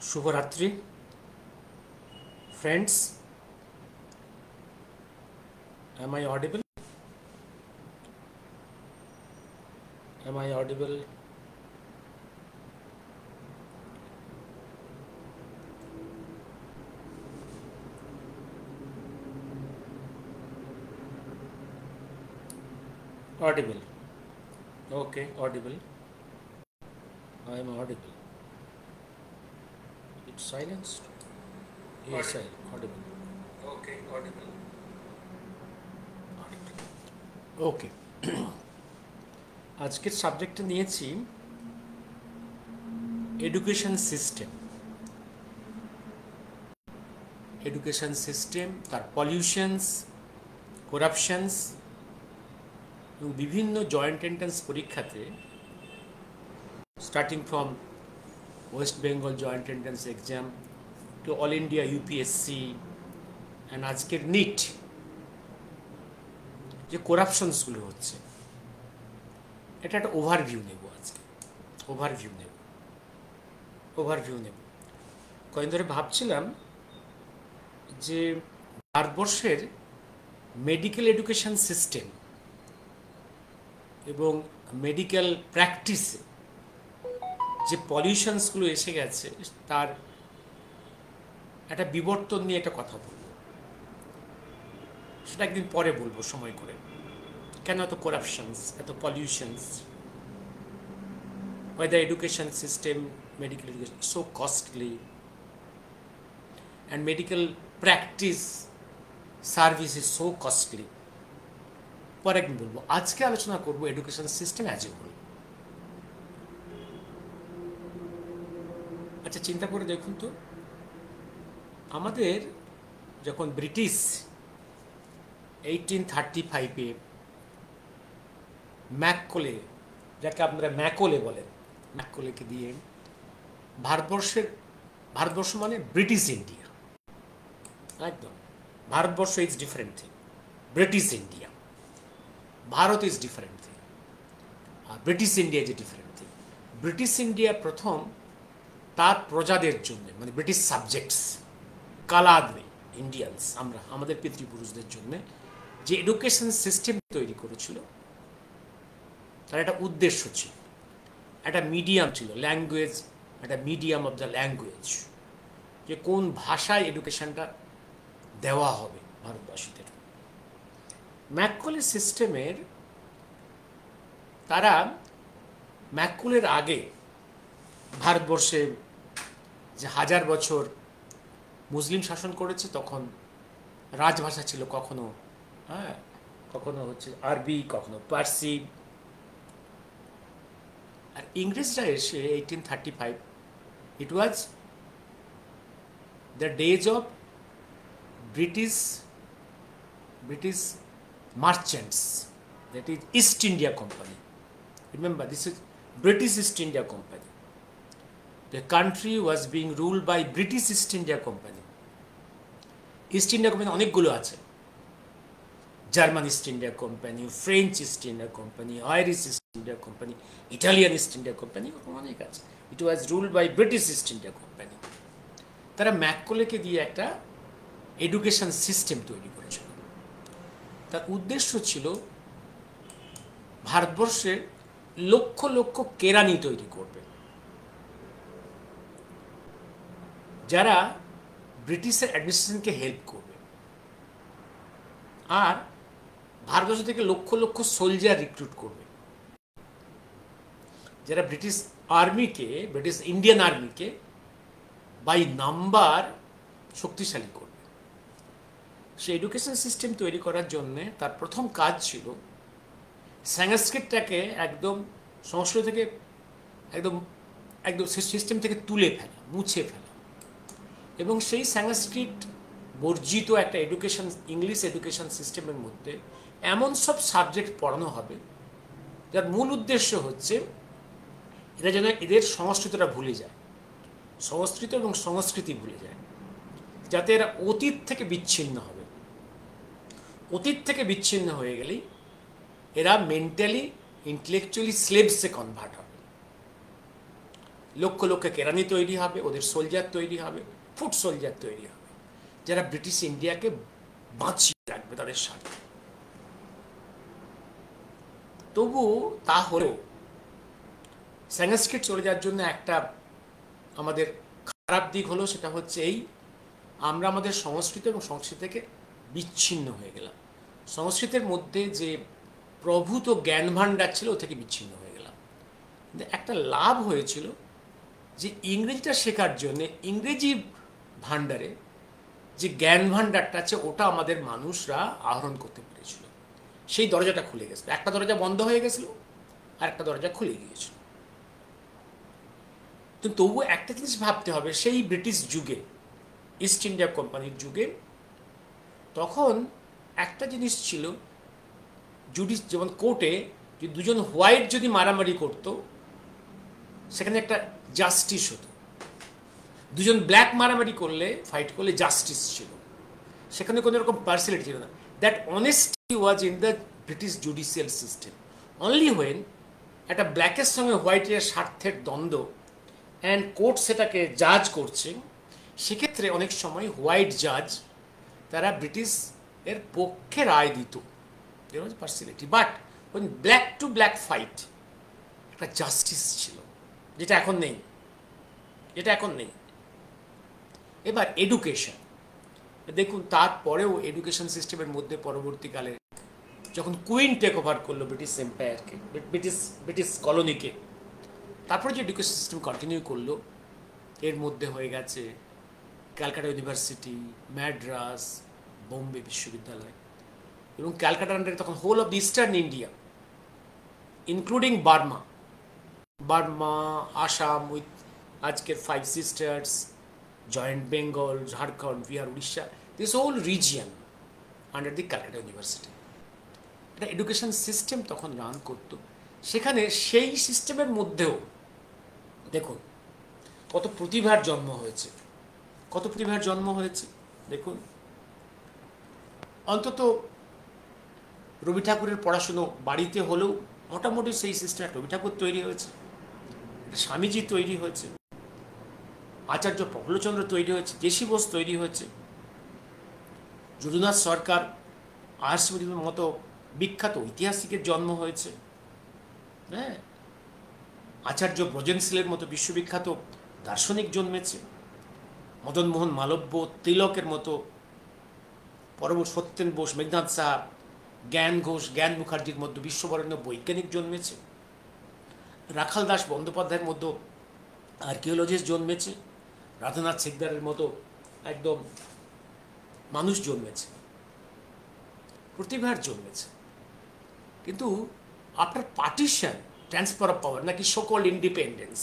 শুভরাত্রি friends. Am I audible? Am I audible? Audible. Okay, audible. I am audible. It's silenced. Yes, I am audible. Okay, audible. ওকে আজকের সাবজেক্টটা নিয়েছি education system, তার pollutions, করাপশনস এবং বিভিন্ন joint entrance পরীক্ষাতে starting from West Bengal joint entrance exam to all India UPSC and আজকের NEET, যে করাপশনসগুলো হচ্ছে এটা একটা ওভারভিউ নেব। আজকে ওভারভিউ নেব। কয়েকদিন ধরে ভাবছিলাম যে ভারতবর্ষের মেডিকেল এডুকেশন সিস্টেম এবং মেডিকেল প্র্যাকটিসে যে পলিউশনসগুলো এসে গেছে তার একটা বিবর্তন নিয়ে একটা কথা বলবো। সেটা একদিন পরে বলবো সময় করে। কেন এত করাপশনস, এত pollutions, why the education system, medical education so costly and medical practice service is so costly, পরে একদিন বলবো। আজকে আলোচনা করবো education system as a whole. আচ্ছা, চিন্তা করে দেখুন তো, আমাদের যখন ব্রিটিশ 1835-এ ম্যাককলে, যাকে আপনারা ম্যাকলে বলেন, ম্যাককলেকে দিয়ে ভারতবর্ষ মানে ব্রিটিশ ইন্ডিয়া, একদম। ভারতবর্ষ is different thing, British India, ভারত ইজ ডিফারেন্ট থিং, আর British India is a different thing. British India প্রথম তার প্রজাদের জন্য, মানে ব্রিটিশ সাবজেক্টস, কালাদে ইন্ডিয়ানস, আমাদের পিতৃপুরুষদের জন্য যে এডুকেশন সিস্টেম তৈরি করেছিল, তার একটা উদ্দেশ্য ছিল, একটা মিডিয়াম ছিল, ল্যাঙ্গুয়েজ, একটা মিডিয়াম অফ দ্য ল্যাঙ্গুয়েজ, যে কোন ভাষায় এডুকেশনটা দেওয়া হবে ভারতবাসীদের। ম্যাককলের সিস্টেমের তারা ম্যাককলের আগে ভারতবর্ষে যে 1000 বছর মুসলিম শাসন করেছে, তখন রাজভাষা ছিল কখনো কখনো হচ্ছে আরবি, কখনো পার্সি। আর ইংরেজরা এসে 1835, it was the days of British merchants, that is East India company. Remember, this is British East India company. The country was being ruled by British East India Company. East India company অনেকগুলো আছে, German East India company, French East India company, Irish East India company, Italian East India company, অনেক আছে। It was ruled by British East India company. তারা ম্যাককলেকে দিয়ে একটা education system তৈরি করেছিল। তার উদ্দেশ্য ছিল ভারতবর্ষের লক্ষ লক্ষ কেরানি তৈরি করবে, যারা ব্রিটিশের অ্যাডমিনিস্ট্রেশনকে হেল্প করবে, আর ভারতবর্ষ থেকে লক্ষ লক্ষ সোলজার রিক্রুট করবে, যারা ব্রিটিশ ইন্ডিয়ান আর্মিকে বাই নাম্বার শক্তিশালী করবে। সে এডুকেশন সিস্টেম তৈরি করার জন্য তার প্রথম কাজ ছিল সংস্কৃতটাকে একদম সংস্কৃত থেকে একদম সিস্টেম থেকে তুলে ফেলা, মুছে ফেলা, এবং সেই সংস্কৃত বর্জিত একটা ইংলিশ এডুকেশন সিস্টেমের মধ্যে এমন সব সাবজেক্ট পড়ানো হবে যার মূল উদ্দেশ্য হচ্ছে এরা যেন এদের সংস্কৃতটা ভুলে যায়, সংস্কৃত এবং সংস্কৃতি ভুলে যায়, যাতে এরা অতীত থেকে বিচ্ছিন্ন হবে। অতীত থেকে বিচ্ছিন্ন হয়ে গেলেই এরা মেন্টালি, ইন্টেলেকচুয়ালি স্লেভসে কনভার্ট হবে। লক্ষ লক্ষ কেরানি তৈরি হবে, ওদের সোলজার তৈরি হবে, ফুট সোলজার তৈরি হবে, যারা ব্রিটিশ ইন্ডিয়াকে বাঁচিয়ে রাখবে তাদের স্বার্থে। তবু তা হলেও সংস্কৃত চলে যাওয়ার জন্য একটা আমাদের খারাপ দিক হলো, সেটা হচ্ছে এই, আমরা আমাদের সংস্কৃত এবং সংস্কৃতি থেকে বিচ্ছিন্ন হয়ে গেলাম। সংস্কৃতের মধ্যে যে প্রভূত জ্ঞান ভাণ্ডার ছিল ও থেকে বিচ্ছিন্ন হয়ে গেলাম। কিন্তু একটা লাভ হয়েছিল যে ইংরেজিটা শেখার জন্য ইংরেজি ভাণ্ডারে যে জ্ঞান ভাণ্ডারটা আছে ওটা আমাদের মানুষরা আহরণ করতে পেরেছিল। সেই দরজাটা খুলে গেছিল, একটা দরজা বন্ধ হয়ে গেছিল আর একটা দরজা খুলে গিয়েছিল। কিন্তু তবু একটা জিনিস ভাবতে হবে, সেই ব্রিটিশ যুগে, ইস্ট ইন্ডিয়া কোম্পানির যুগে, তখন একটা জিনিস ছিল, জুডিস, যেমন কোর্টে যে দুজন হোয়াইট যদি মারামারি করতো সেখানে একটা জাস্টিস হতো, দুজন ব্ল্যাক মারামারি করলে, ফাইট করলে জাস্টিস ছিল, সেখানে কোনো রকম পার্সিয়ালিটি ছিল না। That honesty was in the British judicial system. Only when একটা ব্ল্যাকের সঙ্গে হোয়াইটের স্বার্থের দ্বন্দ্ব অ্যান্ড কোর্ট সেটাকে জাজ করছে, সেক্ষেত্রে অনেক সময় হোয়াইট জাজ তারা ব্রিটিশ এর পক্ষে রায় দিত, পার্সিয়ালিটি। বাট ওই ব্ল্যাক টু ব্ল্যাক ফাইট একটা জাস্টিস ছিল, যেটা এখন নেই, যেটা এখন নেই। এবার এডুকেশন দেখুন, তারপরেও এডুকেশন সিস্টেমের মধ্যে পরবর্তীকালে যখন কুইন টেক ওভার করলো ব্রিটিশ এম্পায়ারকে, ব্রিটিশ কলোনিকে, তারপরে যে এডুকেশন সিস্টেম কন্টিনিউ করলো, এর মধ্যে হয়ে গেছে ক্যালকাটা ইউনিভার্সিটি, ম্যাড্রাস, বোম্বে বিশ্ববিদ্যালয়, এবং ক্যালকাটার আন্ডারে তখন whole of the eastern India including Burma, Assam with আজকের 5 sisters, joint Bengal, Jharkhand, Bihar, Orissa, this whole region under the Calcutta university. একটা এডুকেশন সিস্টেম তখন রান করত। সেখানে সেই সিস্টেমের মধ্যেও দেখুন কত প্রতিভার জন্ম হয়েছে, কত প্রতিভার জন্ম হয়েছে। দেখুন, অন্তত রবি ঠাকুরের পড়াশুনো বাড়িতে হলেও মোটামুটি সেই সিস্টেম, রবি ঠাকুর তৈরি হয়েছে, স্বামীজি তৈরি হয়েছে, আচার্য প্রফুল্লচন্দ্র তৈরি হয়েছে, জেসি বোস তৈরি হয়েছে, যদুনাথ সরকার, আর্যদেবের মতো বিখ্যাত ঐতিহাসিকের জন্ম হয়েছে, হ্যাঁ, আচার্য ব্রজেনশীলের মতো বিশ্ববিখ্যাত দার্শনিক জন্মেছে, মদন মোহন মালব্য, তিলকের মতো, পরবর্তী সত্যেন বোস, মেঘনাথ সাহা, জ্ঞান ঘোষ, জ্ঞান মুখার্জির মধ্যে বিশ্ববরেণ্য বৈজ্ঞানিক জন্মেছে, রাখাল দাস বন্দ্যোপাধ্যায়ের মতো আর্কিওলজিস্ট জন্মেছে, রাধানাথ সিকদারের মতো একদম মানুষ জন্মেছে, প্রতিভার জন্মেছে। কিন্তু after partition, transfer of power নাকি সকল ইন্ডিপেন্ডেন্স,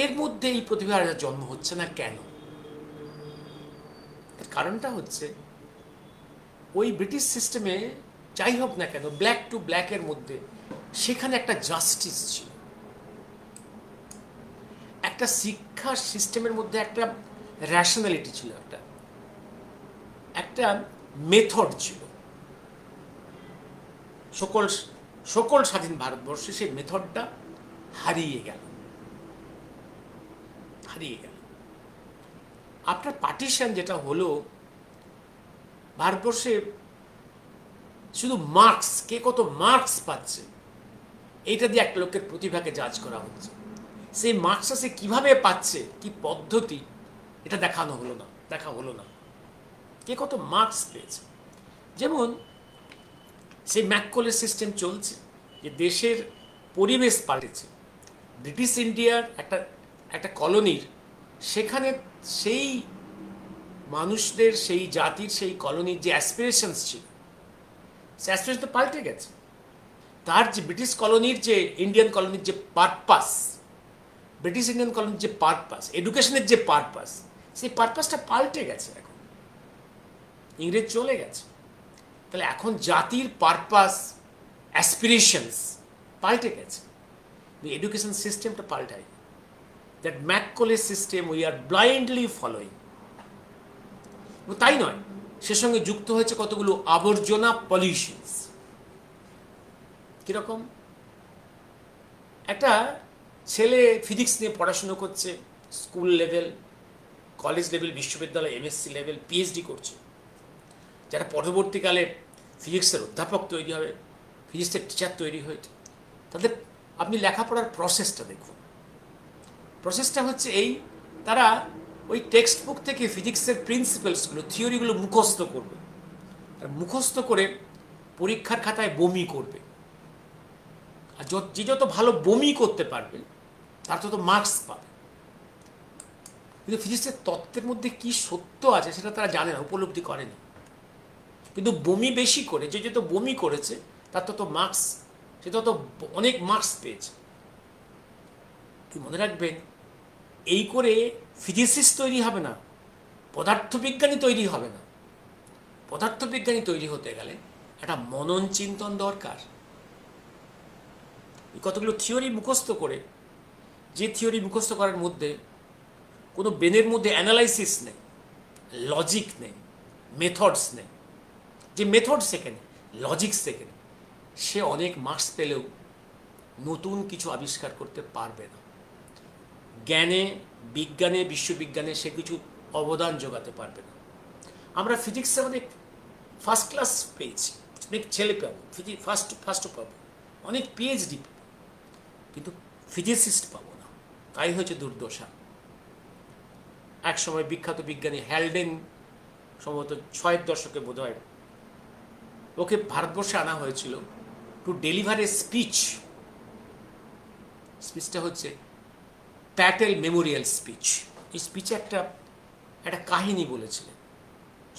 এর মধ্যে এই প্রতিভার জন্ম হচ্ছে না কেন? এর কারণটা হচ্ছে ওই ব্রিটিশ সিস্টেমে যাই হোক না কেন, ব্ল্যাক টু ব্ল্যাকের মধ্যে সেখানে একটা জাস্টিস ছিল, একটা শিক্ষা সিস্টেমের মধ্যে একটা র্যাশনালিটি ছিল, একটা মেথড ছিল। সকল স্বাধীন ভারতবর্ষে সেই মেথডটা হারিয়ে গেল। আপনার পার্টিশন যেটা হলো, ভারতবর্ষে শুধু মার্কস, কে কত মার্কস পাচ্ছে, এইটা দিয়ে একটা লোকের প্রতিভাকে জাজ করা হচ্ছে। সেই মার্কসটা সে কিভাবে পাচ্ছে, কি পদ্ধতি, এটা দেখা হলো না, কে কত মার্কস পেয়েছে। যেমন সেই ম্যাককলের সিস্টেম চলছে, যে দেশের পরিবেশ পাল্টেছে। ব্রিটিশ ইন্ডিয়ার একটা কলোনির, সেখানে সেই মানুষদের, সেই জাতির, সেই কলোনির যে অ্যাসপিরেশনস ছিল, সে অ্যাসপিরেশন তো পাল্টে গেছে। তার যে ব্রিটিশ কলোনির, যে ইন্ডিয়ান কলোনির যে পারপাস, ব্রিটিশ ইন্ডিয়ান কলোনির যে পারপাস, এডুকেশনের যে পারপাস, সেই পারপাসটা পাল্টে গেছে। এখন ইংরেজ চলে গেছে, তাহলে এখন জাতির পারপাস, অ্যাসপিরেশনস পাল্টে গেছে, এডুকেশন সিস্টেমটা পাল্টায়। That Macaulay system we are blindly following. তাই নয়, সে সঙ্গে যুক্ত হয়েছে কতগুলো আবর্জনা, পলিউশনস। কিরকম? একটা ছেলে ফিজিক্স নিয়ে পড়াশুনো করছে, স্কুল লেভেল, কলেজ লেভেল, বিশ্ববিদ্যালয়, এমএসসি লেভেল, পিএইচডি করছে, যারা পরবর্তীকালে ফিজিক্সের অধ্যাপক তৈরি হবে, ফিজিক্সের টিচার তৈরি হয়েছে, তাদের আপনি লেখাপড়ার প্রসেসটা দেখুন। প্রসেসটা হচ্ছে এই, তারা ওই টেক্সট বুক থেকে ফিজিক্সের প্রিন্সিপালসগুলো, থিওরিগুলো মুখস্থ করবে, আর মুখস্থ করে পরীক্ষার খাতায় বমি করবে। আর যে যত ভালো বমি করতে পারবে তার তত মার্কস পাবে। কিন্তু ফিজিক্সের তত্ত্বের মধ্যে কি সত্য আছে সেটা তারা জানে না, উপলব্ধি করেনি। কিন্তু বমি বেশি করে যে যত বমি করেছে তার তত মার্কস, সে তত অনেক মার্কস পেয়েছে। কি মনে রাখবেন, এই করে ফিজিসিস্ট তৈরি হবে না, পদার্থবিজ্ঞানী তৈরি হবে না। পদার্থবিজ্ঞানী তৈরি হতে গেলে একটা মনন চিন্তন দরকার। কতগুলো থিওরি মুখস্থ করে, যে থিওরি মুখস্থ করার মধ্যে কোনো ব্রেনের মধ্যে অ্যানালাইসিস নেই, লজিক নেই, মেথডস নেই, যে মেথড শেখেন, লজিক শেখেন, সে অনেক মার্কস পেলেও নতুন কিছু আবিষ্কার করতে পারবে না। জ্ঞানে, বিজ্ঞানে, বিশ্ববিজ্ঞানে সে কিছু অবদান যোগাতে পারবে না। আমরা ফিজিক্সে অনেক ফার্স্ট ক্লাস পেয়েছি, অনেক ছেলে পাবো, ফার্স্ট পাবো, অনেক পিএইচডি পাবো, কিন্তু ফিজিসিস্ট পাবো না। তাই হয়েছে দুর্দশা। এক সময় বিখ্যাত বিজ্ঞানী হ্যালডেন, সম্ভবত 6-এর দশকে বোধ হয়, ওকে ভারতবর্ষে আনা হয়েছিল টু ডেলিভার এ স্পিচ। স্পিচটা হচ্ছে প্যাটেল মেমোরিয়াল স্পিচ। এই স্পিচে একটা কাহিনী বলেছিলেন,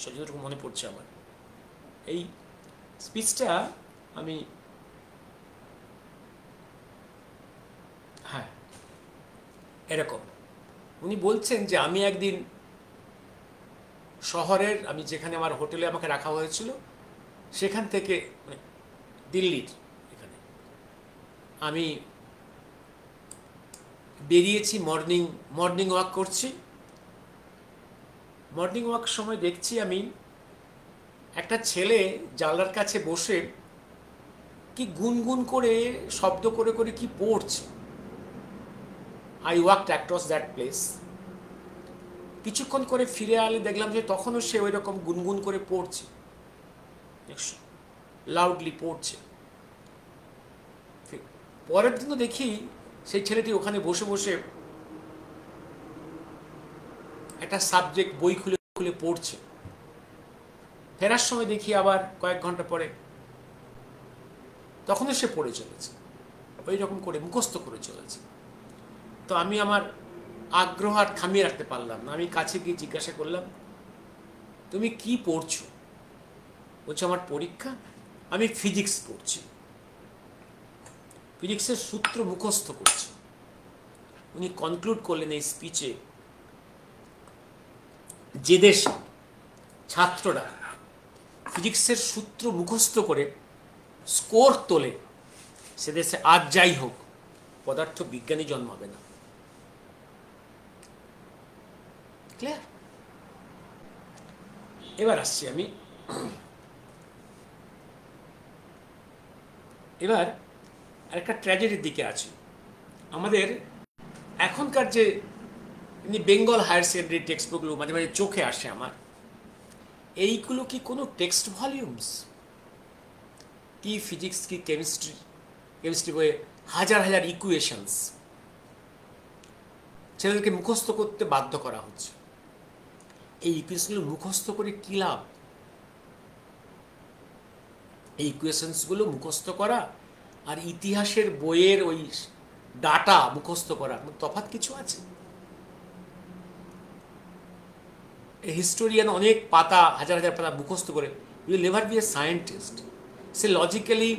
সেটা মনে পড়ছে আমার। এই স্পিচটা আমি, হ্যাঁ, এরকম উনি বলছেন যে আমি একদিন শহরের, আমি যেখানে আমার হোটেলে আমাকে রাখা হয়েছিল সেখান থেকে, মানে দিল্লির এখানে, আমি বেরিয়েছি, মর্নিং ওয়াক করছি। মর্নিং ওয়াক সময় দেখছি আমি একটা ছেলে জানলার কাছে বসে কি গুনগুন করে, শব্দ করে করে কি পড়ছে। I walked across that place. কিছুক্ষণ করে ফিরে আলে দেখলাম যে তখনও সে ওই রকম গুনগুন করে পড়ছে, লাউডলি পড়ছে। পরের দিনও দেখি সেই ছেলেটি ওখানে বসে বসে একটা সাবজেক্ট বই খুলে খুলে পড়ছে। ফেরার সময় দেখি আবার কয়েক ঘন্টা পরে তখনও সে পড়ে চলেছে, ওই রকম করে মুখস্থ করে চলেছে। তো আমি আমার আগ্রহ আর থামিয়ে রাখতে পারলাম না। আমি কাছে গিয়ে জিজ্ঞাসা করলাম, তুমি কি পড়ছো? বলছে আমার পরীক্ষা, আমি ফিজিক্স পড়ছি, ফিজিক্সের সূত্র মুখস্থ করছি। উনি কনক্লুড করলেন এই স্পিচে, যে দেশে ছাত্ররা ফিজিক্সের সূত্র মুখস্থ করে স্কোর তোলে, সে দেশে আজ যাই হোক পদার্থ বিজ্ঞানী জন্মাবে না। ক্লিয়ার? এবার আসছি আমি, এবার আরেকটা ট্র্যাজেডির দিকে আছি। আমাদের এখনকার যে বেঙ্গল হায়ার সেকেন্ডারি টেক্সট বুকগুলো মাঝে মাঝে চোখে আসে আমার, এইগুলো কি কোনো টেক্সট ভলিউমস? কি ফিজিক্স, কি কেমিস্ট্রি বইয়ে হাজার হাজার ইকুয়েশনস ছেলেদেরকে মুখস্থ করতে বাধ্য করা হচ্ছে। এই ইকুয়েশনগুলো মুখস্থ করে কি লাভ? এই ইকুয়েশনসগুলো মুখস্থ করা আর ইতিহাসের বইয়ের ওই ডাটা মুখস্থ করা তফাৎ কিছু আছে? হিস্টোরিয়ান অনেক পাতা, হাজার হাজার পাতা মুখস্থ করে, will never be a scientist. সে লজিক্যালি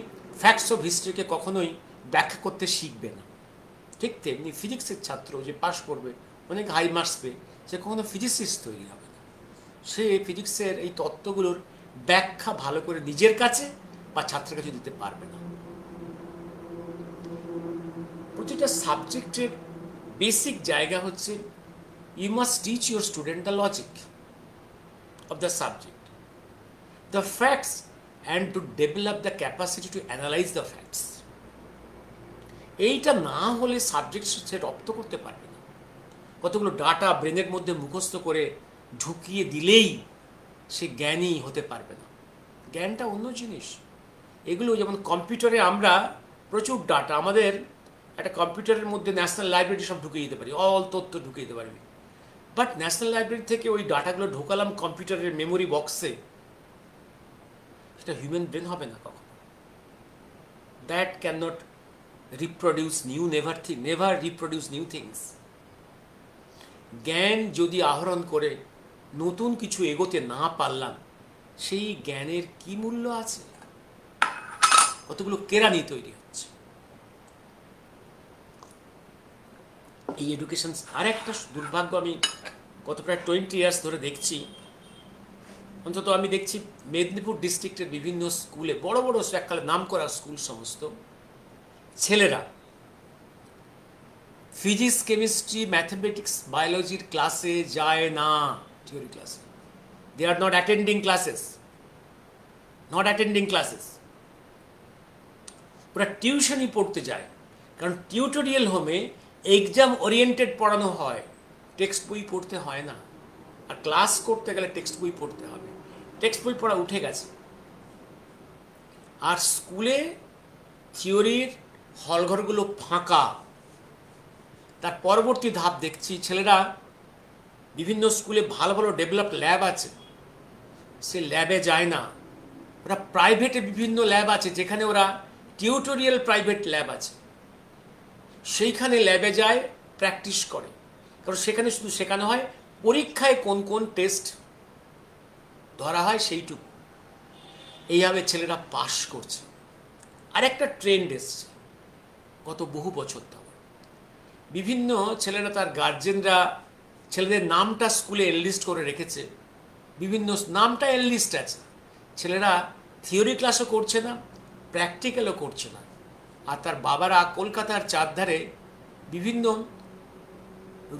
ফ্যাক্টস অফ হিস্ট্রিকে কখনোই ব্যাখ্যা করতে শিখবে না। ঠিক তেমনি ফিজিক্সের ছাত্র যে পাশ করবে অনেক হাই মার্কস পেয়ে, সে কখনো ফিজিসিস্ট তৈরি হবে না। সে ফিজিক্সের এই তত্ত্বগুলোর ব্যাখ্যা ভালো করে নিজের কাছে বা ছাত্রের কাছে দিতে পারবে না। প্রতিটা সাবজেক্টের বেসিক জায়গা হচ্ছে, you must teach your student the logic of the subject, the facts, and to develop the capacity to analyze the facts. এইটা না হলে সাবজেক্ট সে রপ্ত করতে পারবে না। কতগুলো ডাটা ব্রেনের মধ্যে মুখস্থ করে ঢুকিয়ে দিলেই সে জ্ঞানী হতে পারবে না। জ্ঞানটা অন্য জিনিস। এগুলো যেমন কম্পিউটারে আমরা প্রচুর ডাটা, আমাদের একটা কম্পিউটারের মধ্যে ন্যাশনাল লাইব্রেরি সব ঢুকিয়ে দিতে পারি, অল তথ্য ঢুকিয়ে দিতে পারবি, বাট ন্যাশনাল লাইব্রেরি থেকে ওই ডাটাগুলো ঢোকালাম কম্পিউটারের মেমোরি বক্সে, সেটা হিউম্যান ব্রেন হবে না কখনো। That can not reproduce new, never reproduce new things. জ্ঞান যদি আহরণ করে নতুন কিছু এগোতে না পারলাম, সেই জ্ঞানের কি মূল্য আছে? কতগুলো কেরানি তৈরি হচ্ছে। এই এডুকেশন আর একটা দুর্ভাগ্য, আমি গত প্রায় 20 ইয়ার্স ধরে দেখছি, অন্তত আমি দেখছি মেদিনীপুর ডিস্ট্রিক্টের বিভিন্ন স্কুলে, বড় বড় এককালে নাম করা স্কুল সমস্ত, ছেলেরা ফিজিক্স, কেমিস্ট্রি, ম্যাথমেটিক্স, বায়োলজির ক্লাসে যায় না, থিওরি ক্লাসে। দে আর নট অ্যাটেন্ডিং ক্লাসেস, ওরা টিউশনই পড়তে যায়। কারণ টিউটোরিয়াল হোমে এক্সাম ওরিয়েন্টেড পড়ানো হয়, টেক্সট বই পড়তে হয় না। আর ক্লাস করতে গেলে টেক্সট বই পড়তে হবে, টেক্সট বই পড়া উঠে গেছে। আর স্কুলে থিওরির হলঘরগুলো ফাঁকা। তার পরবর্তী ধাপ দেখছি, ছেলেরা বিভিন্ন স্কুলে ভালো ভালো ডেভেলপড ল্যাব আছে, সে ল্যাবে যায় না। ওরা প্রাইভেটে বিভিন্ন ল্যাব আছে, যেখানে ওরা টিউটোরিয়াল প্রাইভেট ল্যাব আছে, সেইখানে ল্যাবে যায়, প্র্যাকটিস করে। কারণ সেখানে শুধু শেখানো হয় পরীক্ষায় কোন কোন টেস্ট ধরা হয় সেইটুকু। এইভাবে ছেলেরা পাস করছে। আর একটা ট্রেন্ড এসছে গত বহু বছর ধরে, বিভিন্ন ছেলেরা, তার গার্জেনরা ছেলেদের নামটা স্কুলে এনলিস্ট করে রেখেছে, বিভিন্ন নামটা এনলিস্ট আছে। ছেলেরা থিওরি ক্লাসও করছে না, প্র্যাকটিক্যালও করছে না। আর তার বাবারা কলকাতার চারধারে বিভিন্ন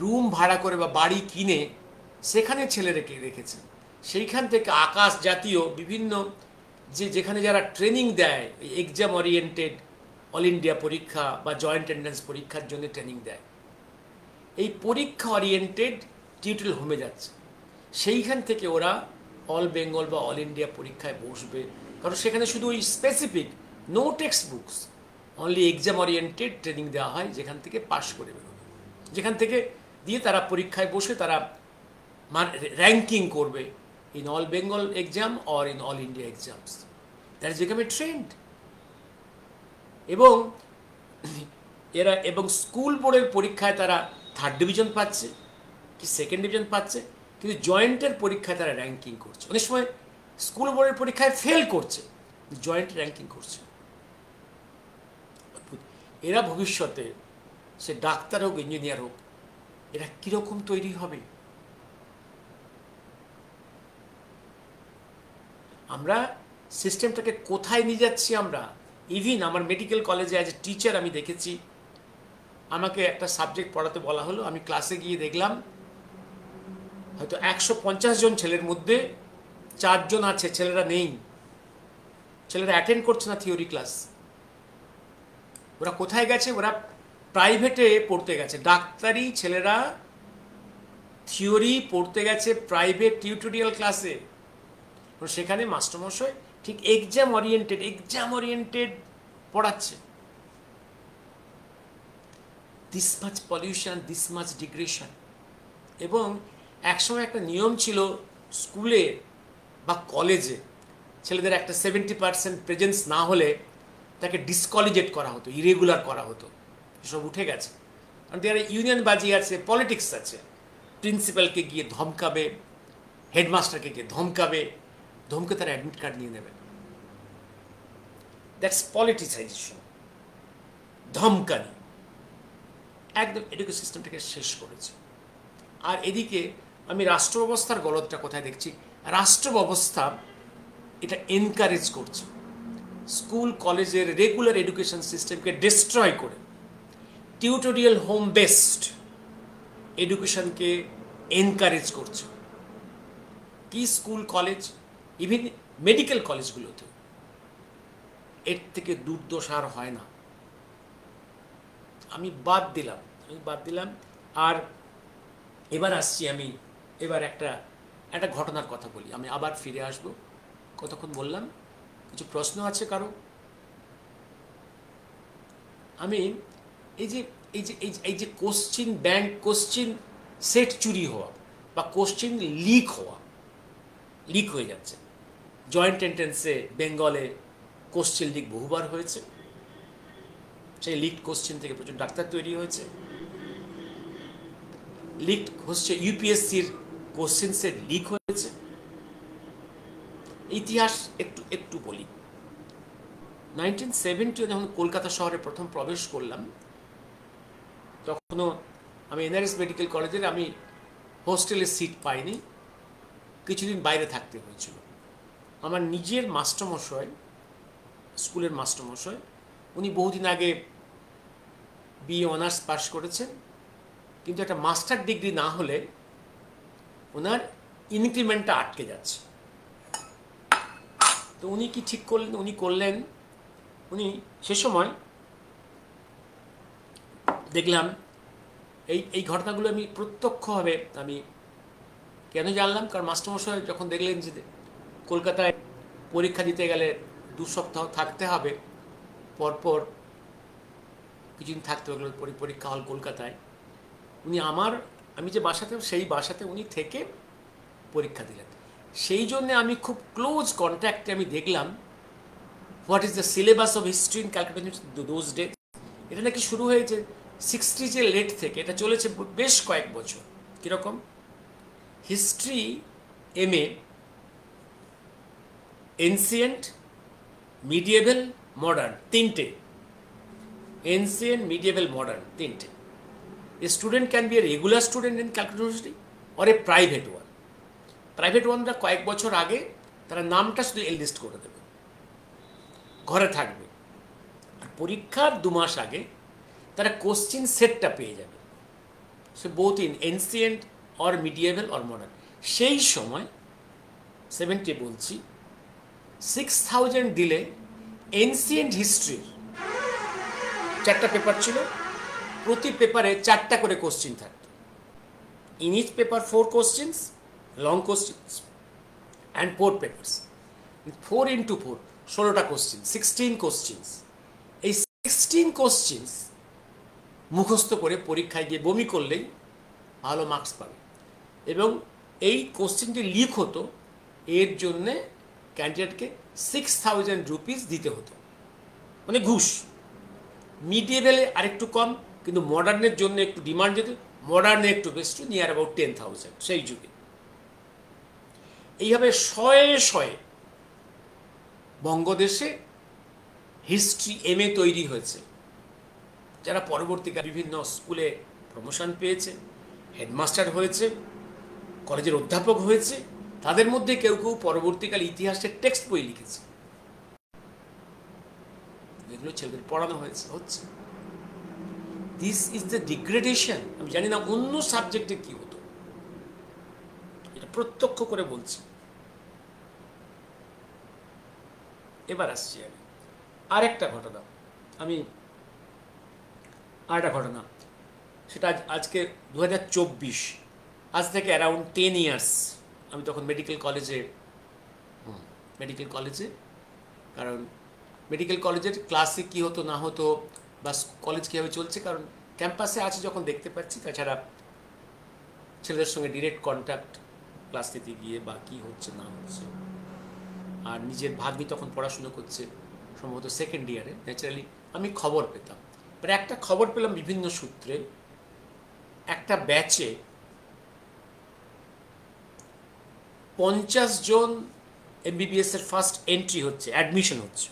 রুম ভাড়া করে বা বাড়ি কিনে সেখানে ছেলেদেরকে রেখেছে। সেইখান থেকে আকাশ জাতীয় বিভিন্ন যেখানে যারা ট্রেনিং দেয়, এক্সাম ওরিয়েন্টেড অল ইন্ডিয়া পরীক্ষা বা জয়েন্ট এন্ট্রান্স পরীক্ষার জন্য ট্রেনিং দেয়, এই পরীক্ষা ওরিয়েন্টেড টিউটোরিয়াল হোমে যাচ্ছে। সেইখান থেকে ওরা অল বেঙ্গল বা অল ইন্ডিয়া পরীক্ষায় বসবে। কারণ সেখানে শুধু ওই specific, no text books, only exam oriented training দেওয়া হয়, যেখান থেকে পাস করে বেরোবে, যেখান থেকে দিয়ে তারা পরীক্ষায় বসে তারা র্যাঙ্কিং করবে in all Bengal exam or in all India exams. That is become a trend. এবং স্কুল বোর্ডের পরীক্ষায় তারা 3rd ডিভিশন পাচ্ছে কি 2nd ডিভিশন পাচ্ছে, কিন্তু জয়েন্টের পরীক্ষায় তারা র্যাঙ্কিং করছে। অনেক সময় স্কুল বোর্ডের পরীক্ষায় ফেল করছে, জয়েন্ট র্যাঙ্কিং করছে। এরা ভবিষ্যতে, সে ডাক্তার হোক, ইঞ্জিনিয়ার হোক, এরা কীরকম তৈরি হবে? আমরা সিস্টেমটাকে কোথায় নিয়ে যাচ্ছি আমরা? ইভিন আমার মেডিকেল কলেজে অ্যাজ এ টিচার আমি দেখেছি, আমাকে একটা সাবজেক্ট পড়াতে বলা হলো, আমি ক্লাসে গিয়ে দেখলাম হয়তো 150 জন ছেলের মধ্যে 4 জন আছে, ছেলেরা নেই, ছেলেরা অ্যাটেন্ড করছে না থিওরি ক্লাস। ওরা কোথায় গেছে? ওরা প্রাইভেটে পড়তে গেছে। ডাক্তারি ছেলেরা থিওরি পড়তে গেছে প্রাইভেট টিউটোরিয়াল ক্লাসে। সেখানে মাস্টারমশাই ঠিক এক্সাম ওরিয়েন্টেড পড়াচ্ছে। This much pollution, this much ডিগ্রেশন। এবং একসময় একটা নিয়ম ছিল স্কুলে বা কলেজে ছেলেদের একটা 70% প্রেজেন্স না হলে তাকে ডিসকলিজেট করা হতো, ইরেগুলার করা হতো। এসব উঠে গেছে। কারণ তারা ইউনিয়ন বাজি আছে, পলিটিক্স আছে। প্রিন্সিপালকে গিয়ে ধমকাবে, হেডমাস্টারকে গিয়ে ধমকাবে, ধমকে তারা অ্যাডমিট কার্ড নিয়ে নেবে। দ্যাটস পলিটিসাইজেশন, ধমকানি। একদম এডুকেশন সিস্টেমটাকে শেষ করেছে। আর এদিকে আমি রাষ্ট্র ব্যবস্থার গলদটা কোথায় দেখছি? রাষ্ট্র ব্যবস্থা এটা এনকারেজ করছে স্কুল কলেজের রেগুলার এডুকেশন সিস্টেমকে ডিস্ট্রয় করে টিউটোরিয়াল হোম বেসড এডুকেশনকে এনকারেজ করছে। কি স্কুল কলেজ, ইভিন মেডিকেল কলেজগুলোতে এর থেকে দুর্দশা আর হয় না। আমি বাদ দিলাম। আর এবার আসছি আমি, এবার একটা ঘটনার কথা বলি, আমি আবার ফিরে আসব। কতক্ষণ বললাম? কিছু প্রশ্ন আছে কারো? আমি এই যে কোশ্চিন ব্যাংক, কোশ্চিন সেট চুরি হওয়া বা কোশ্চিন লিক হয়ে যাচ্ছে। জয়েন্ট এন্ট্রান্সে বেঙ্গলে কোশ্চিন লিক বহুবার হয়েছে, সেই লিক কোশ্চিন থেকে প্রচুর ডাক্তার তৈরি হয়েছে। লিক হচ্ছে ইউপিএসসির কোশ্চিন সেট লিক হয়েছে। ইতিহাস একটু বলি। 1970 যখন কলকাতা শহরে প্রথম প্রবেশ করলাম, তখনও আমি এনআরএস মেডিকেল কলেজের আমি হোস্টেলে সিট পাইনি, কিছুদিন বাইরে থাকতে হয়েছিল। আমার নিজের মাস্টারমশাই, স্কুলের মাস্টারমশাই, উনি বহুদিন আগে বিএ অনার্স পাস করেছেন, কিন্তু একটা মাস্টার ডিগ্রি না হলে ওনার ইনক্রিমেন্টটা আটকে যাচ্ছে। তো উনি কি ঠিক করলেন, উনি সে সময় দেখলাম এই ঘটনাগুলো আমি প্রত্যক্ষভাবে আমি কেন জানলাম, কারণ মাস্টারমশাই যখন দেখলেন যে কলকাতায় পরীক্ষা দিতে গেলে 2 সপ্তাহ থাকতে হবে, পরপর কিছুদিন থাকতে হবে পরীক্ষা হল কলকাতায়, উনি আমি যে বাসাতে, সেই বাসাতে উনি থেকে পরীক্ষা দিলেন। সেই জন্য আমি খুব ক্লোজ কন্ট্যাক্টে আমি দেখলাম what is the syllabus of history in Calcutta those days. এটা নাকি শুরু হয়েছে 60s লেট থেকে, এটা চলেছে বেশ কয়েক বছর। কীরকম? History MA ancient, medieval, modern, 3টে। এনসিয়েন্ট, মিডিয়েভেল, মডার্ন, 3টে। A student can be a regular student in Calcutta University or a private one. Private ওয়ানরা কয়েক বছর আগে তারা নামটা শুধু এনলিস্ট করে দেবে, ঘরে থাকবে, আর পরীক্ষার 2 মাস আগে তারা কোশ্চিন সেটটা পেয়ে যাবে, সে both in ancient or medieval or modern. সেই সময় 70 বলছি, 6000 দিলে এনসিয়েন্ট হিস্ট্রির 4টা পেপার ছিল, প্রতি পেপারে 4টা করে কোশ্চিন থাকতো। In each paper 4 questions, long questions, and 4 papers, 4 into 4, 16টা কোশ্চিন, 16 কোশ্চিনস। এই 16 কোশ্চিনস মুখস্থ করে পরীক্ষায় গিয়ে বমি করলেই ভালো মার্কস পাবে। এবং এই কোশ্চিনটি লিক হতো, এর জন্যে ক্যান্ডিডেটকে 6000 রুপিস দিতে হতো, মানে ঘুষ। মিডিয়েভেলে আরেকটু কম, কিন্তু মডার্নের জন্য একটু ডিমান্ড যেত, মডার্নে একটু বেশি, নিয়ার অ্যাবাউট 10,000 সেই যুগে। এইভাবে শয়ে বঙ্গদেশে হিস্ট্রি MA তৈরি হয়েছে, যারা পরবর্তীকালে বিভিন্ন স্কুলে প্রমোশন পেয়েছে, হেডমাস্টার হয়েছে, কলেজের অধ্যাপক হয়েছে। তাদের মধ্যে কেউ পরবর্তীকালে ইতিহাসের টেক্সট বই লিখেছে, যেগুলো ছেলেদের পড়ানো হচ্ছে। This is the degradation. আমি জানি না অন্য সাবজেক্টে কি হতো, এটা প্রত্যক্ষ করে বলছি। এবার আসছি আমি আরেকটা ঘটনা, সেটা আজকে 2024, আজ থেকে অ্যারাউন্ড 10 ইয়ার্স। আমি তখন মেডিকেল কলেজে, কারণ মেডিকেল কলেজের ক্লাসে কি হতো না হতো বা কলেজ কীভাবে চলছে, কারণ ক্যাম্পাসে আছে যখন দেখতে পাচ্ছি, তাছাড়া ছেলেদের সঙ্গে ডিরেক্ট কন্ট্যাক্ট ক্লাস নিতে গিয়ে বা কী হচ্ছে না হচ্ছে। আর নিজের ভাগ্নি তখন পড়াশুনো করছে, সম্ভবত 2nd ইয়ারে। ন্যাচারালি আমি খবর পেতাম, এবার একটা খবর পেলাম বিভিন্ন সূত্রে, একটা ব্যাচে 50 জন MBBS এর ফার্স্ট এন্ট্রি হচ্ছে, অ্যাডমিশন হচ্ছে।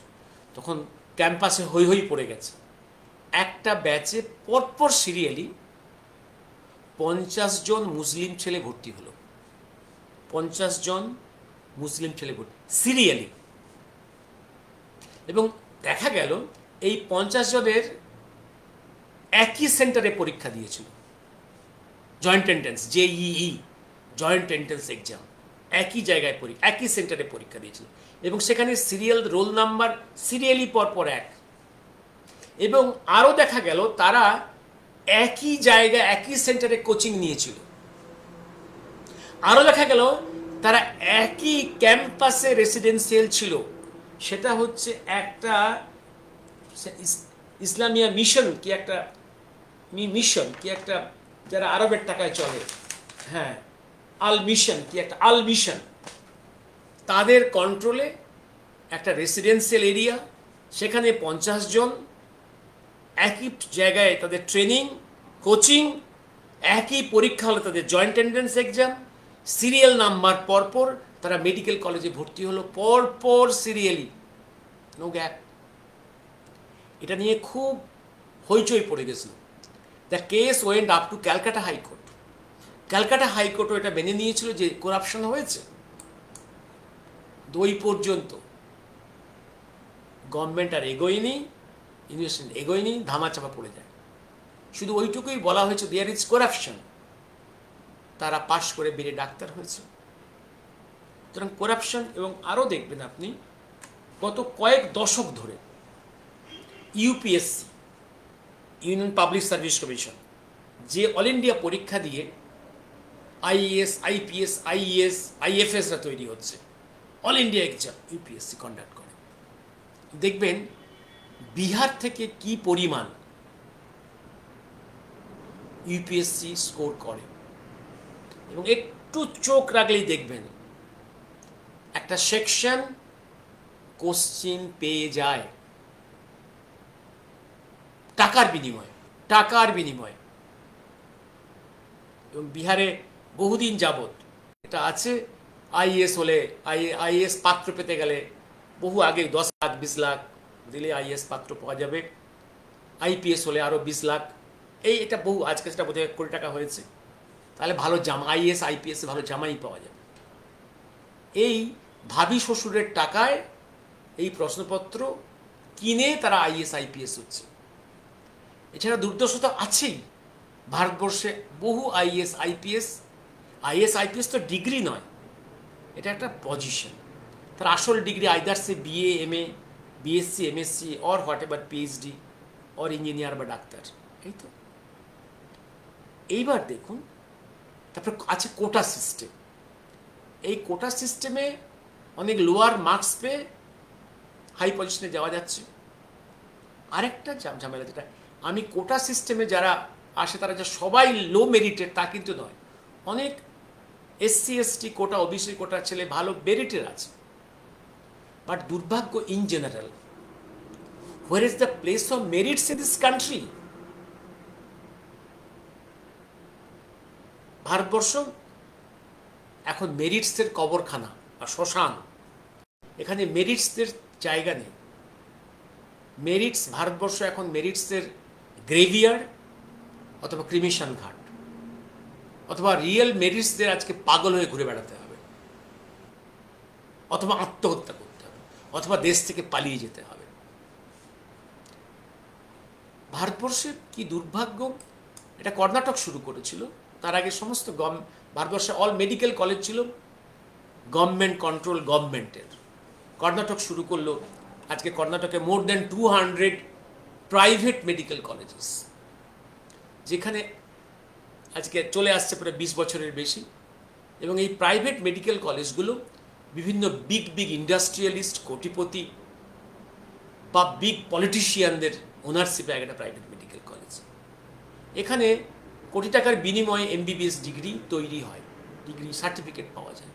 তখন ক্যাম্পাসে হই পড়ে গেছে। একটা ব্যাচে পরপর সিরিয়ালি 50 জন মুসলিম ছেলে ভর্তি হলো, 50 জন মুসলিম ছেলে ভর্তি সিরিয়ালি। এবং দেখা গেল এই 50 জনের একই সেন্টারে পরীক্ষা দিয়েছিল, joint entrance, JEE, joint entrance exam, একই জায়গায় একই সেন্টারে পরীক্ষা দিয়েছিল। এবং সেখানে সিরিয়াল রোল নাম্বার সিরিয়ালি পরপর 1। এবং আরও দেখা গেল তারা একই জায়গায় একই সেন্টারে কোচিং নিয়েছিল। আরও দেখা গেল তারা একই ক্যাম্পাসে রেসিডেন্সিয়াল ছিল। সেটা হচ্ছে একটা ইসলামিয়া মিশন কি একটা মিশন কি একটা, যারা আরবের টাকায় চলে, হ্যাঁ, আল মিশন কি একটা, আল মিশন, তাদের কন্ট্রোলে একটা রেসিডেন্সিয়াল এরিয়া, সেখানে 50 জন, একই জায়গায় তাদের ট্রেনিং, কোচিং, একই পরীক্ষা হলো তাদের joint entrance exam, serial number পরপর তারা মেডিকেল কলেজে ভর্তি হলো, পরপর সিরিয়ালি, নো গ্যাপ। এটা নিয়ে খুব হইচই পড়ে গেছিল। The case went up to Calcutta high court. Calcutta হাইকোর্টও এটা মেনে নিয়েছিল যে করাপশন হয়েছে। ওই পর্যন্ত গভর্নমেন্ট আর এগোয়নি, ইনভেস্টমেন্ট এগোয়নি, ধামাচাপা পড়ে যায়। শুধু ওইটুকুই বলা হয়েছে দেয়ার ইজ করাপশন, তারা পাশ করে বেরিয়ে ডাক্তার হয়েছে। সুতরাং করাপশন, এবং আরও দেখবেন আপনি গত কয়েক দশক ধরে UPSC, union public service commission, যে অল ইন্ডিয়া পরীক্ষা দিয়ে আইএএস, আইপিএস, আইএস, আইএফএসরা তৈরি হচ্ছে, all India exam UPSC conduct করে। দেখবেন বিহার থেকে কি পরিমাণ ইউপিএসসি স্কোর করে, এবং একটু চোখ রাখলেই দেখবেন একটা সেকশন কোশ্চিন পেয়ে যায় টাকার বিনিময়ে, টাকার বিনিময়ে। এবং বিহারে বহুদিন যাবৎ এটা আছে। আইএস হলে, আইএস পাত্র পেতে গেলে বহু আগে 10 লাখ 20 লাখ দিলে আইএস পাত্র পাওয়া যাবে, আইপিএস হলে আরও 20 লাখ, এটা বহু, আজকে সেটা বোধহয় 1 কোটি টাকা হয়েছে। তাহলে ভালো জামা, আইএস আইপিএস ভালো জামাই পাওয়া যাবে। এই ভাবি শ্বশুরের টাকায় এই প্রশ্নপত্র কিনে তারা আইএস আইপিএস হচ্ছে। এছাড়া দুর্দশা আছেই, ভারতবর্ষে বহু আইএস আইপিএস তো ডিগ্রি নয়, এটা একটা পজিশন। তার আসল ডিগ্রি আইদার সে BA, MA, BSc, MSc, or whatever, PhD, or engineer বা ডাক্তার, এই তো। এইবার দেখুন, তারপরে আছে কোটা সিস্টেম। এই কোটা সিস্টেমে অনেক লোয়ার মার্কস পেয়ে হাই পজিশনে যাওয়া যাচ্ছে। আরেকটা ঝামেলা যেটা, আমি কোটা সিস্টেমে যারা আসে তারা যে সবাই লো মেরিটেড তা কিন্তু নয়। অনেক এসসি এসটি কোটা, ওবিসি কোটা ছেলে ভালো মেরিটের আছে। বাট দুর্ভাগ্য, in general, where is the place of merits in this country? Bharatvarsha এখন মেরিটসের কবরখানা বা শ্মশান। এখানে মেরিটসদের জায়গা নেই। মেরিটস, ভারতবর্ষ এখন মেরিটসের গ্রেভিয়ার্ড অথবা ক্রিমিশন ঘাট, অথবা রিয়েল মেরিটসদের আজকে পাগল হয়ে ঘুরে বেড়াতে হবে, অথবা আত্মহত্যা করতে হবে, অথবা দেশ থেকে পালিয়ে যেতে হবে। ভারতবর্ষের কি দুর্ভাগ্য! এটা কর্ণাটক শুরু করেছিল। তার আগে সমস্ত ভারতবর্ষে অল মেডিকেল কলেজ ছিল গভর্নমেন্ট কন্ট্রোল, গভর্নমেন্টের। কর্ণাটক শুরু করলো। আজকে কর্ণাটকে মোর দেন 200 প্রাইভেট মেডিকেল কলেজেস, যেখানে আজকে চলে আসছে প্রায় 20 বছরের বেশি। এবং এই প্রাইভেট মেডিকেল কলেজগুলো বিভিন্ন বিগ ইন্ডাস্ট্রিয়ালিস্ট, কোটিপতি বা বিগ পলিটিশিয়ানদের ওনারশিপে একটা প্রাইভেট মেডিকেল কলেজ। এখানে কোটি টাকার বিনিময়ে এমবিবিএস ডিগ্রি তৈরি হয়, ডিগ্রি সার্টিফিকেট পাওয়া যায়।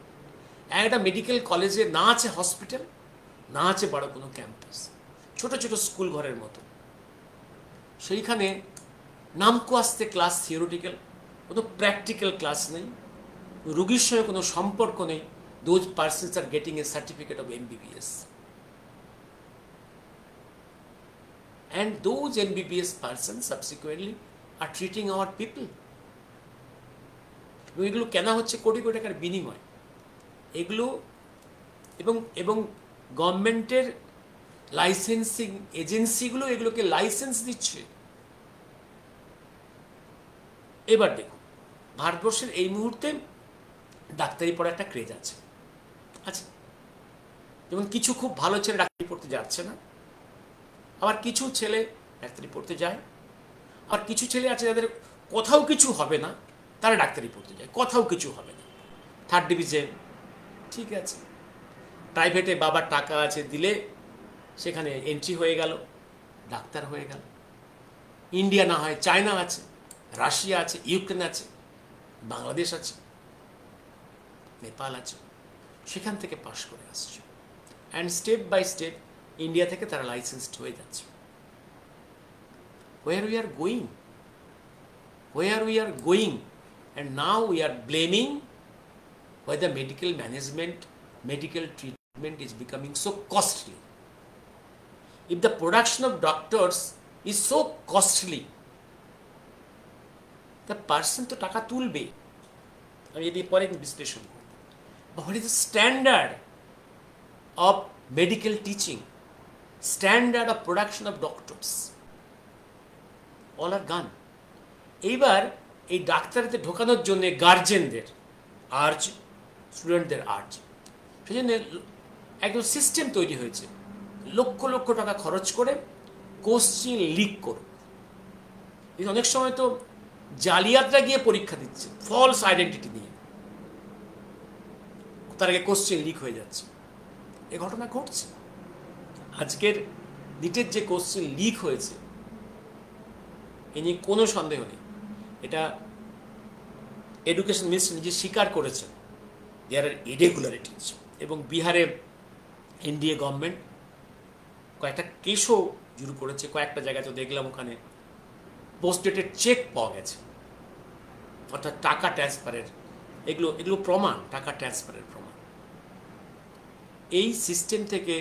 একটা মেডিকেল কলেজে না আছে হসপিটাল, না আছে বড় কোনো ক্যাম্পাস, ছোট ছোট স্কুল ঘরের মতো। সেইখানে নামকো আসতে ক্লাস থিওরিটিক্যাল, কোনো প্র্যাকটিক্যাল ক্লাস নেই, রোগীর সঙ্গে কোনো সম্পর্ক নেই। Those persons are getting a certificate of MBBS, and those MBBS persons subsequently are treating our people. এগুলো কেনা হচ্ছে কোটি কোটি টাকার বিনিময়। এগুলো এবং গভর্নমেন্টের লাইসেন্সিং এজেন্সিগুলো এগুলোকে লাইসেন্স দিচ্ছে। এবার দেখুন, ভারতবর্ষের এই মুহূর্তে ডাক্তারি পড়ার একটা ক্রেজ আছে। আচ্ছা, যেমন কিছু খুব ভালো ছেলে ডাক্তারি পড়তে যাচ্ছে না, আবার কিছু ছেলে ডাক্তারি পড়তে যায়। আর কিছু ছেলে আছে যাদের কোথাও কিছু হবে না, তারা ডাক্তারি পড়তে যায়, কোথাও কিছু হবে না, 3rd ডিভিশন, ঠিক আছে, প্রাইভেটে বাবার টাকা আছে, দিলে সেখানে এন্ট্রি হয়ে গেল, ডাক্তার হয়ে গেল। ইন্ডিয়া না হয় চায়না আছে, রাশিয়া আছে, ইউক্রেন আছে, বাংলাদেশ আছে, নেপাল আছে, সেখান থেকে পাশ করে আসছে, and step by step India থেকে তারা লাইসেন্সড হয়ে যাচ্ছে। Where we are going, where we are going, and now we are blaming why the medical management, medical treatment is becoming so costly. If the production of doctors is so costly, the person to টাকা তুলবে, আমি এটি পরে বিশ্লেষণ করব। But what is the standard of medical teaching, standard of production of doctors? All are gone. এইবার এই ডাক্তারিতে ঢোকানোর জন্য গার্জেনদের আর্জ, স্টুডেন্টদের আর্জ, সেই জন্য একদম সিস্টেম তৈরি হয়েছে, লক্ষ লক্ষ টাকা খরচ করে কোশ্চিন লিক করো। অনেক সময় তো জালিয়াতরা গিয়ে পরীক্ষা দিচ্ছে ফলস আইডেন্টিটি নিয়ে, তার আগে কোশ্চিন লিক হয়ে যাচ্ছে, এ ঘটনা ঘটছে। আজকের নিটের যে কোশ্চিন লিক হয়েছে এ নিয়ে কোনো সন্দেহ নেই, এটা এডুকেশন মিনিস্টার নিজে স্বীকার করেছেন, দেয়ার আর ইরেগুলারিটিজ। এবং বিহারে এনডিএ গভর্নমেন্ট কয়েকটা কেসও শুরু করেছে, কয়েকটা জায়গায় তো দেখলাম ওখানে পোস্ট ডেটেড চেক পাওয়া গেছে, অর্থাৎ টাকা ট্রান্সফারের, এগুলো প্রমাণ, টাকা ট্রান্সফারের প্রমাণ। এই সিস্টেম থেকে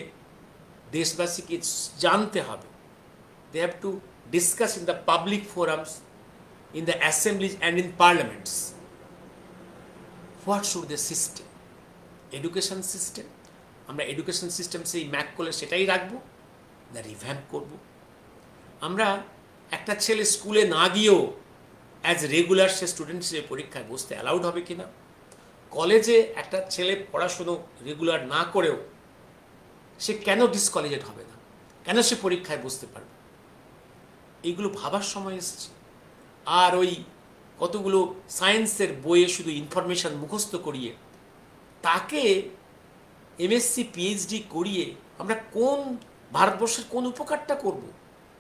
দেশবাসীকে জানতে হবে, they have to discuss in the public forums, in the assemblies and in parliaments, what should the system, education system, আমরা এডুকেশন সিস্টেম সেই ম্যাক করলে সেটাই রাখবো না রিভ্যাম্প করব? আমরা একটা ছেলে স্কুলে না গিয়েও অ্যাজ রেগুলার সে স্টুডেন্ট হিসেবে পরীক্ষায় বসতে অ্যালাউড হবে কিনা? কলেজে একটা ছেলে পড়াশুনো রেগুলার না করেও সে কেন ডিসকলেজেড হবে না, কেন সে পরীক্ষায় বসতে পারবে? এইগুলো ভাবার সময় এসেছে। আর ওই কতগুলো সায়েন্সের বইয়ে শুধু ইনফরমেশান মুখস্থ করিয়ে তাকে এমএসসি পিএইচডি করিয়ে আমরা কোন ভারতবর্ষের কোন উপকারটা করব?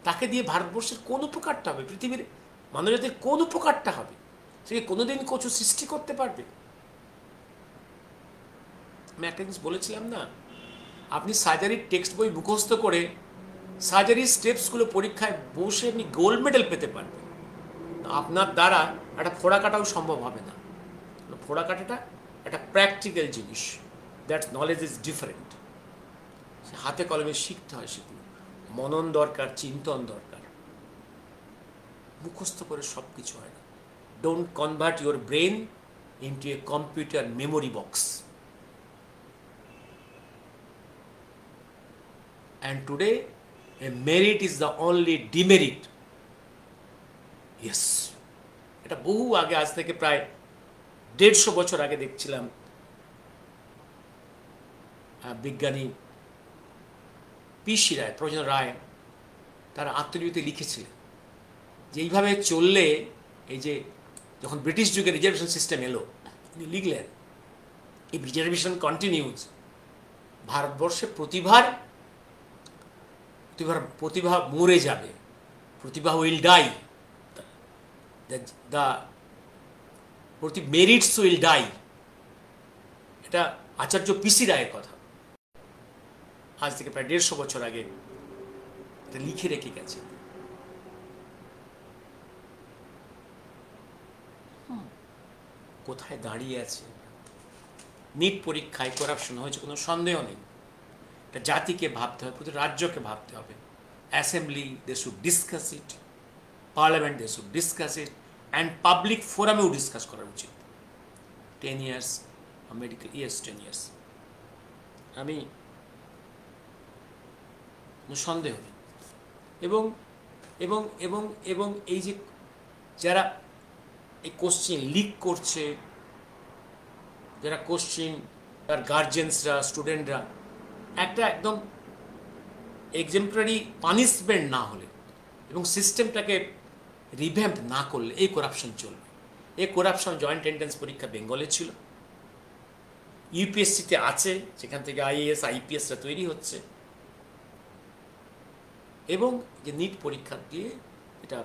তাকে দিয়ে ভারতবর্ষের কোন উপকারটা হবে, পৃথিবীর মানবজাতির কোন উপকারটা হবে? সে কোনোদিন কিছু সৃষ্টি করতে পারবে? আমি একটা জিনিস বলেছিলাম না, আপনি সার্জারির টেক্সট বই মুখস্থ করে সার্জারির স্টেপসগুলো পরীক্ষায় বসে আপনি গোল্ড মেডেল পেতে পারবেন, আপনার দ্বারা একটা ফোড়া কাটাও সম্ভব হবে না। ফোড়া কাটাটা একটা প্র্যাকটিক্যাল জিনিস, দ্যাট নলেজ ইজ ডিফারেন্ট। হাতে কলমে শিখতে হয়, সেগুলো মনন দরকার, চিন্তন দরকার, মুখস্থ করে সব কিছু হয় না। Don't convert your brain into a computer memory box. And today, a merit is the only demerit. Yes. এটা বহু আগে, আজ থেকে প্রায় 150 বছর আগে দেখছিলাম বিজ্ঞানী পিসি রায়, প্রয়োজন রায়, তারা আত্মজীবনীতে লিখেছিলেন যে এইভাবে চললে, এই যে যখন ব্রিটিশ যুগে রিজার্ভেশন সিস্টেম এলো, তিনি লিখলেন এই রিজার্ভেশন কন্টিনিউজ, ভারতবর্ষে প্রতিভা মরে যাবে, প্রতিভা will die, merits will die. এটা আচার্য পিসি রায়ের কথা, আজ থেকে প্রায় 150 বছর আগে এটা লিখে রেখে গেছে। কোথায় দাঁড়িয়ে আছে? নিট পরীক্ষায় করাপশন হয়েছে, কোনো সন্দেহ নেই। এটা জাতিকে ভাবতে হবে, প্রতি রাজ্যকে ভাবতে হবে। Assembly they should discuss it, parliament they should discuss it, and public ফোরামেও ডিসকাস করা উচিত। 10 years মেডিকেল, ইয়েস 10 years, আমি সন্দেহ নেই। এবং এবং এবং এবং এই যে যারা এই কোশ্চিন লিক করছে, যারা কোশ্চিন, তার গার্জেন্সরা, স্টুডেন্টরা, একটা একদম এক্সেম্পলারি পানিশমেন্ট না হলে এবং সিস্টেমটাকে রিভ্যাম্প না করলে এই করাপশন চলবে। এই করাপশন জয়েন্ট এন্ট্রান্স পরীক্ষা বেঙ্গলে ছিল, ইউপিএসসিতে আছে, যেখান থেকে আইএএস আইপিএসটা তৈরি হচ্ছে, এবং যে নিট পরীক্ষা দিয়ে এটা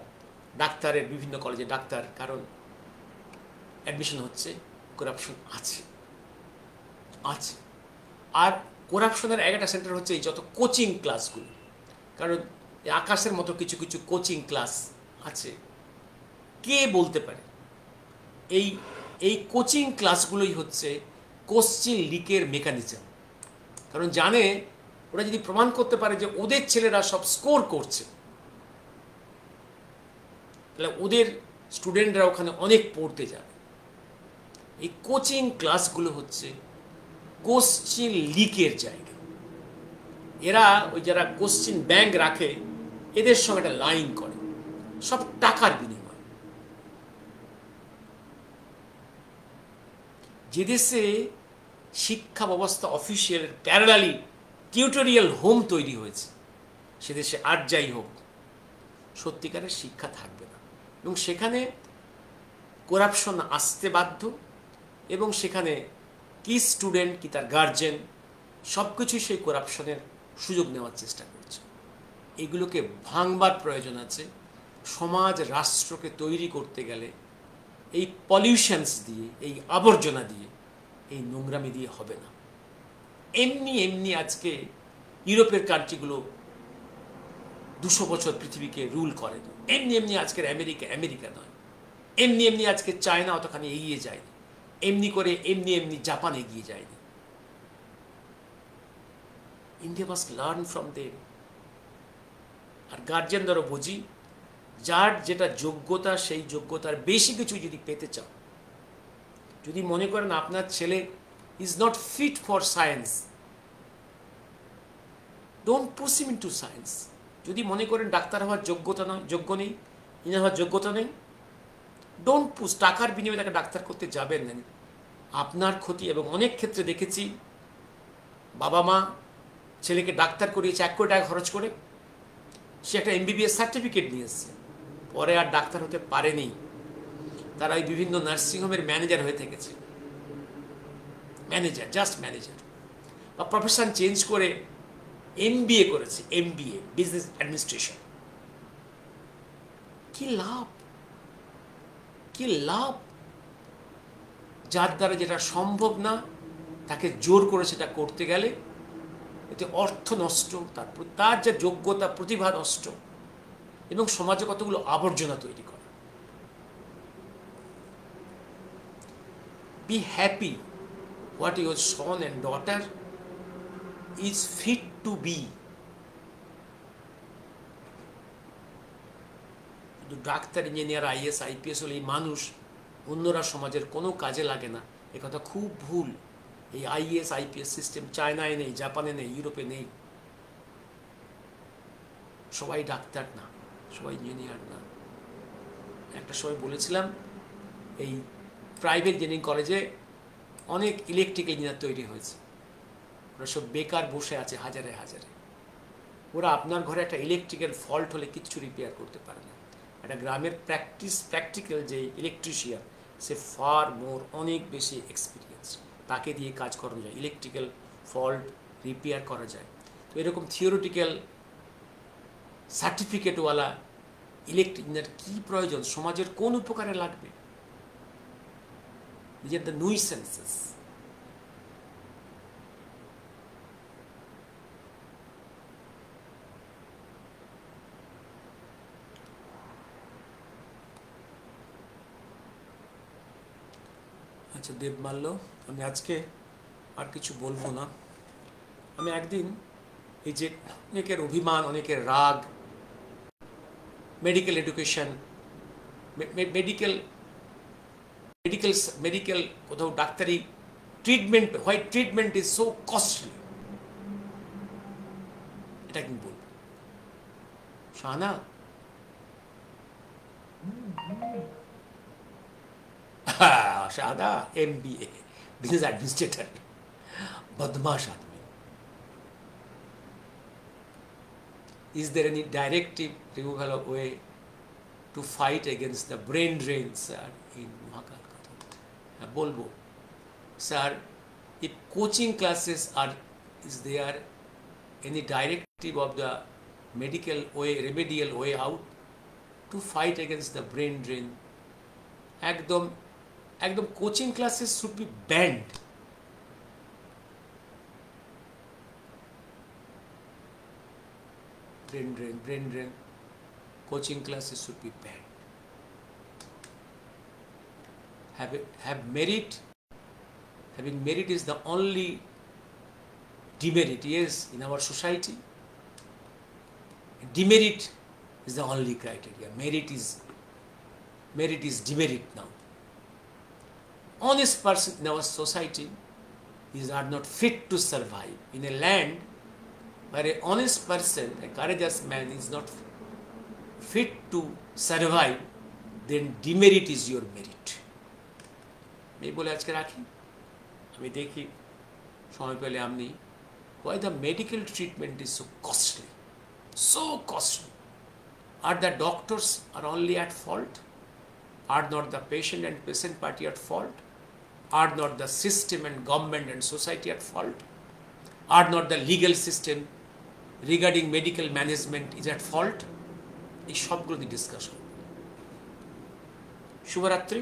ডাক্তারের বিভিন্ন কলেজে ডাক্তার কারণ অ্যাডমিশন হচ্ছে, করাপশন আছে আছে। আর করাপশনের একটা সেন্টার হচ্ছে এই যত কোচিং ক্লাসগুলো, কারণ আকাশের মতো কিছু কিছু কোচিং ক্লাস আছে। কে বলতে পারে এই এই কোচিং ক্লাসগুলোই হচ্ছে কোশ্চেন লিকের মেকানিজম? কারণ জানে ওরা যদি প্রমাণ করতে পারে যে ওদের ছেলেরা সব স্কোর করছে, তাহলে ওদের স্টুডেন্টরা ওখানে অনেক পড়তে যাবে। এই কোচিং ক্লাসগুলো হচ্ছে কোশ্চেন লিকের জায়গা। এরা ওই যারা কোশ্চেন ব্যাংক রাখে এদের সঙ্গে একটা লাইন করে, সব টাকার বিনিময়। যে দেশে শিক্ষা ব্যবস্থা অফিসিয়াল প্যারালালি টিউটোরিয়াল হোম তৈরি হয়েছে, সে দেশে আর যাই হোক সত্যিকারের শিক্ষা থাকবে না, এবং সেখানে করাপশন আসতে বাধ্য, এবং সেখানে কি স্টুডেন্ট কি তার গার্জেন সব কিছুই সেই করাপশনের সুযোগ নেওয়ার চেষ্টা করছে। এগুলোকে ভাঙবার প্রয়োজন আছে। সমাজ রাষ্ট্রকে তৈরি করতে গেলে এই পলিউশনস দিয়ে, এই আবর্জনা দিয়ে, এই নোংরামি দিয়ে হবে না। এমনি এমনি আজকে ইউরোপের কান্ট্রিগুলো 200 বছর পৃথিবীকে রুল করে, এমনি এমনি আজকের আমেরিকা নয়, এমনি এমনি আজকে চায়না অতখানি এগিয়ে যায়নি, এমনি করে এমনি এমনি জাপান এগিয়ে যায়নি। India must learn from them. আর গার্জেনদেরও বুঝি, যার যেটা যোগ্যতা সেই যোগ্যতার বেশি কিছু যদি পেতে চাও, যদি মনে করেন আপনার ছেলে is not fit for science, don't push him into science. যদি মনে করেন ডাক্তার হওয়ার যোগ্য নেই, ইঞ্জিনিয়ার হওয়ার যোগ্যতা নেই, ডোন্ট পুশ। টাকার বিনিময়ে তাকে ডাক্তার করতে যাবেন না, আপনার ক্ষতি। এবং অনেক ক্ষেত্রে দেখেছি বাবা মা ছেলেকে ডাক্তার করিয়েছে 1 কোটি টাকা খরচ করে, সে একটা এমবিবিএস সার্টিফিকেট নিয়ে এসছে, পরে আর ডাক্তার হতে পারেনি, তারা ওই বিভিন্ন নার্সিংহোমের ম্যানেজার হয়ে থেকেছে, ম্যানেজার, জাস্ট ম্যানেজার, বা প্রফেশন চেঞ্জ করে এমবিএ করেছে, এমবিএ বিজনেস অ্যাডমিনিস্ট্রেশন। কি লাভ, কি লাভ? যার দ্বারা যেটা সম্ভব না তাকে জোর করে সেটা করতে গেলে এতে অর্থ নষ্ট, তার যে যোগ্যতা প্রতিভা নষ্ট, এবং সমাজে কতগুলো আবর্জনা তৈরি করে। Be happy what your son and daughter is fit to be. শুধু ডাক্তার, ইঞ্জিনিয়ার, আইএস আইপিএস হলে এই মানুষ অন্যরা সমাজের কোনো কাজে লাগে না, একথা খুব ভুল। এই আইএস আইপিএস সিস্টেম চায়নায় নেই, জাপানে নেই, ইউরোপে নেই। সবাই ডাক্তার না, সবাই ইঞ্জিনিয়ার না। একটা সময় বলেছিলাম এই প্রাইভেট ইঞ্জিনিয়ারিং কলেজে অনেক ইলেকট্রিক্যাল ইঞ্জিনিয়ার তৈরি হয়েছে, ওরা সব বেকার বসে আছে হাজারে হাজারে। ওরা আপনার ঘরে একটা ইলেকট্রিক্যাল ফল্ট হলে কিচ্ছু রিপেয়ার করতে পারে না। একটা গ্রামের প্র্যাকটিক্যাল যে ইলেকট্রিশিয়ান, সে ফার মোর, অনেক বেশি এক্সপিরিয়েন্স, তাকে দিয়ে কাজ করানো যায়, ইলেকট্রিক্যাল ফল্ট রিপেয়ার করা যায়। তো এরকম থিওরিটিক্যাল সার্টিফিকেটওয়ালা ইলেকট্রিক ইঞ্জিনিয়ার কী প্রয়োজন? সমাজের কোন উপকারে লাগবে? These are the nuisances. আচ্ছা দেবমাল্য, আমি আজকে আর কিছু বলবো না। আমি একদিন এই যে অনেকের অভিমান, অনেকের রাগ, মেডিকেল এডুকেশন, মেডিকেল কোথাও ডাক্তারি treatment, why treatment is so costly, এটা কি বলবো? Shahana, Shahana MBA business administrator, বদমাশ আদমি। Is there any directive removal of way to fight against the brain drain, sir, in Mahakal Katha? Bolbo, sir, if coaching classes are, is there any directive of the medical way, remedial way out to fight against the brain drain? একদম coaching classes should be banned. Brain drain, coaching classes should be banned. Have merit. Having merit is the only demerit, yes, in our society. Demerit is the only criteria. Merit is demerit now. Honest person in our society are not fit to survive. In a land where an honest person, a courageous man is not fit to survive, then demerit is your merit. मैं बोले आज के राखी আমি দেখি সময় পেলে আপনি why the medical treatment is so costly. Are the doctors are only at fault? Are not the patient and patient party at fault? Are not the system and government and society at fault? Are not the legal system regarding medical management is at fault? এই সবগুলো নিয়ে discussion. শুভরাত্রি।